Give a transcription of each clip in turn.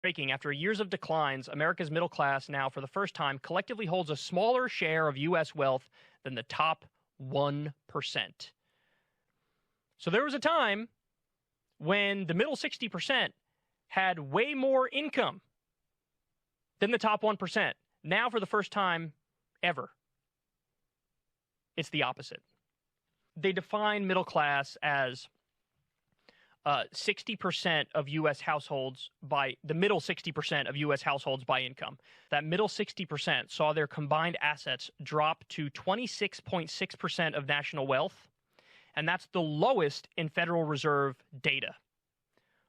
Breaking. After years of declines, America's middle class now, for the first time, collectively holds a smaller share of U.S. wealth than the top 1%. So there was a time when the middle 60% had way more income than the top 1%. Now, for the first time ever, it's the opposite. They define middle class as 60% of U.S. households by the middle 60% of U.S. households by income. That middle 60% saw their combined assets drop to 26.6% of national wealth, and that's the lowest in Federal Reserve data.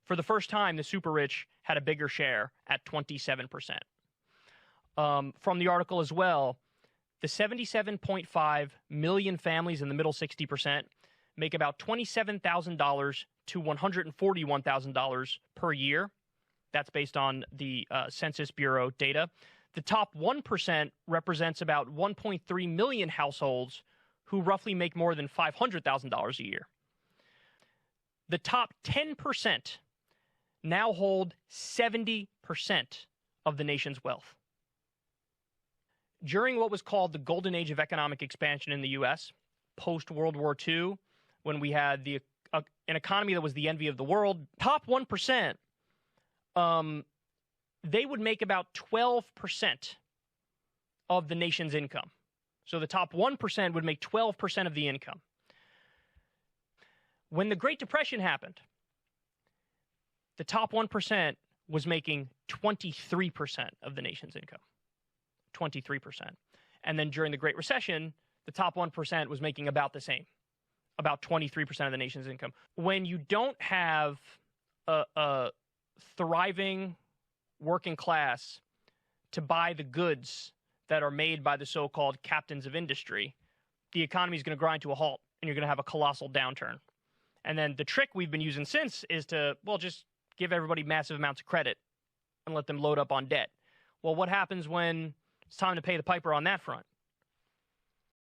For the first time, the super rich had a bigger share at 27%. From the article as well, the 77.5 million families in the middle 60% make about $27,000 to $141,000 per year. That's based on the Census Bureau data. The top 1% represents about 1.3 million households who roughly make more than $500,000 a year. The top 10% now hold 70% of the nation's wealth. During what was called the golden age of economic expansion in the U.S., post-World War II, when we had an economy that was the envy of the world, top 1%, they would make about 12% of the nation's income. So the top 1% would make 12% of the income. When the Great Depression happened, the top 1% was making 23% of the nation's income. 23%. And then during the Great Recession, the top 1% was making about the same, about 23% of the nation's income. When you don't have a thriving working class to buy the goods that are made by the so-called captains of industry, the economy is going to grind to a halt, and you're going to have a colossal downturn. And then the trick we've been using since is to, well, just give everybody massive amounts of credit and let them load up on debt. Well, what happens when it's time to pay the piper on that front?